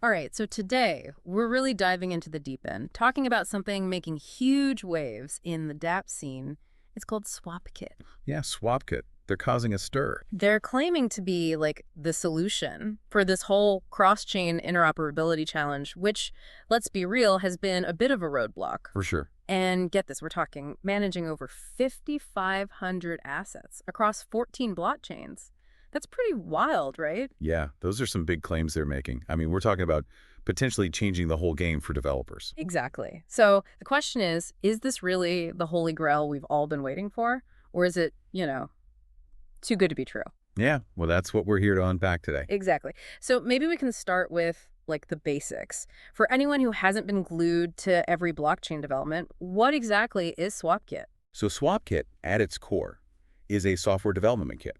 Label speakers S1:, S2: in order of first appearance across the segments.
S1: All right, so today we're really diving into the deep end, talking about something making huge waves in the dApp scene. It's called SwapKit.
S2: Yeah, SwapKit. They're causing a stir.
S1: They're claiming to be like the solution for this whole cross-chain interoperability challenge, which, let's be real, has been a bit of a roadblock.
S2: For sure.
S1: And get this, we're talking managing over 5,500 assets across 14 blockchains. That's pretty wild, right?
S2: Yeah, those are some big claims they're making. I mean, we're talking about potentially changing the whole game for developers.
S1: Exactly. So the question is this really the holy grail we've all been waiting for? Or is it, too good to be true?
S2: Yeah, well, that's what we're here to unpack today.
S1: Exactly. So maybe we can start with like the basics. For anyone who hasn't been glued to every blockchain development, what exactly is SwapKit?
S2: So SwapKit, at its core, is a software development kit,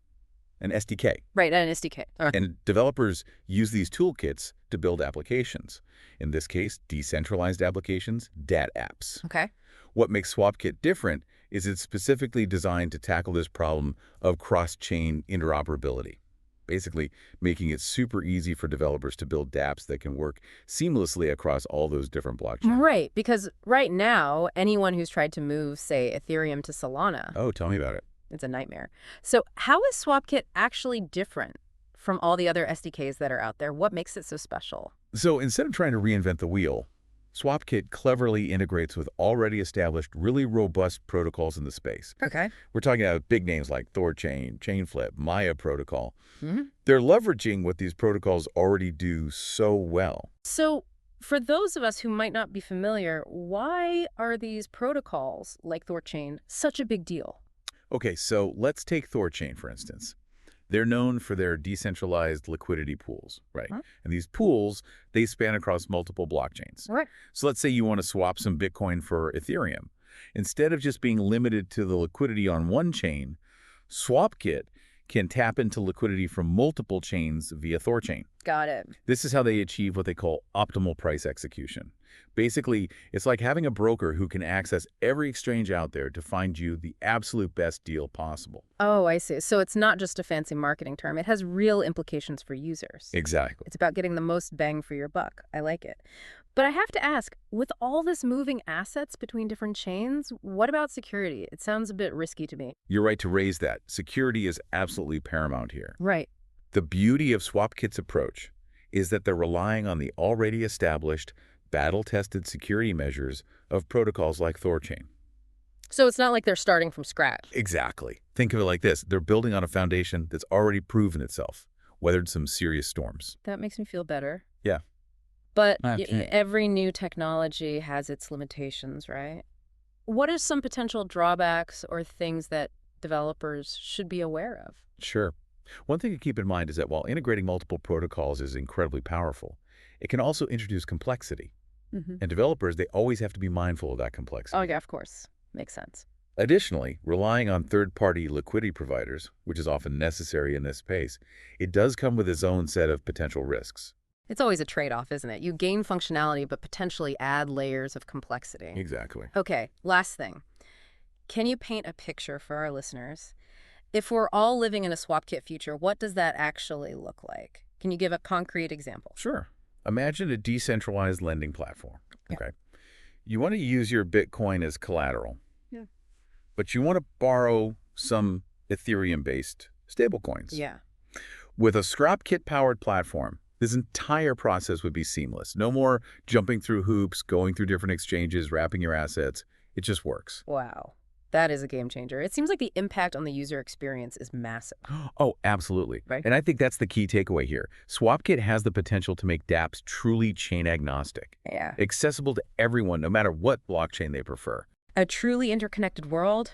S2: an SDK.
S1: Right, an SDK.
S2: And developers use these toolkits to build applications. In this case, decentralized applications, DAT apps.
S1: Okay.
S2: What makes SwapKit different is it's specifically designed to tackle this problem of cross-chain interoperability, basically making it super easy for developers to build dApps that can work seamlessly across all those different blockchains.
S1: Right, because right now, anyone who's tried to move, say, Ethereum to Solana,
S2: Oh, tell me about it.
S1: it's a nightmare. So how is SwapKit actually different from all the other SDKs that are out there? What makes it so special?
S2: So instead of trying to reinvent the wheel, SwapKit cleverly integrates with already established, really robust protocols in the space.
S1: Okay.
S2: We're talking about big names like Thorchain, Chainflip, Maya Protocol.
S1: Mm-hmm.
S2: They're leveraging what these protocols already do so well.
S1: So for those of us who might not be familiar, why are these protocols like Thorchain such a big deal?
S2: Okay, so let's take Thorchain, for instance. They're known for their decentralized liquidity pools, right?
S1: Huh?
S2: And these pools, they span across multiple blockchains.
S1: Right.
S2: So let's say you want to swap some Bitcoin for Ethereum. Instead of just being limited to the liquidity on one chain, SwapKit can tap into liquidity from multiple chains via Thorchain.
S1: Got it.
S2: This is how they achieve what they call optimal price execution. Basically, it's like having a broker who can access every exchange out there to find you the absolute best deal possible.
S1: Oh, I see. So it's not just a fancy marketing term. It has real implications for users.
S2: Exactly.
S1: It's about getting the most bang for your buck. I like it. But I have to ask, with all this moving assets between different chains, what about security? It sounds a bit risky to me.
S2: You're right to raise that. Security is absolutely paramount here.
S1: Right.
S2: The beauty of SwapKit's approach is that they're relying on the already established, battle-tested security measures of protocols like Thorchain.
S1: So it's not like they're starting from scratch.
S2: Exactly. Think of it like this. They're building on a foundation that's already proven itself, weathered some serious storms.
S1: That makes me feel better.
S2: Yeah.
S1: But
S2: Okay.
S1: every new technology has its limitations, right? What are some potential drawbacks or things that developers should be aware of?
S2: Sure. One thing to keep in mind is that while integrating multiple protocols is incredibly powerful, it can also introduce complexity.
S1: Mm-hmm.
S2: And developers, they always have to be mindful of that complexity.
S1: Oh, yeah, of course. Makes sense.
S2: Additionally, relying on third-party liquidity providers, which is often necessary in this space, it does come with its own set of potential risks.
S1: It's always a trade-off, isn't it? You gain functionality, but potentially add layers of complexity.
S2: Exactly.
S1: Okay, last thing. Can you paint a picture for our listeners? If we're all living in a SwapKit future, what does that actually look like? Can you give a concrete example?
S2: Sure. Imagine a decentralized lending platform.
S1: Yeah.
S2: Okay. You want to use your Bitcoin as collateral.
S1: Yeah.
S2: But you want to borrow some Ethereum-based stablecoins.
S1: Yeah.
S2: With a SwapKit-powered platform, this entire process would be seamless. No more jumping through hoops, going through different exchanges, wrapping your assets. It just works.
S1: Wow. That is a game changer. It seems like the impact on the user experience is massive.
S2: Oh, absolutely.
S1: Right.
S2: And I think that's the key takeaway here. SwapKit has the potential to make dApps truly chain agnostic,
S1: Yeah.
S2: accessible to everyone, no matter what blockchain they prefer.
S1: A truly interconnected world,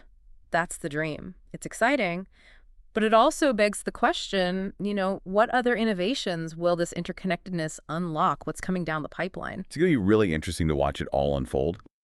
S1: that's the dream. It's exciting, but it also begs the question, what other innovations will this interconnectedness unlock? What's coming down the pipeline?
S2: It's going to be really interesting to watch it all unfold.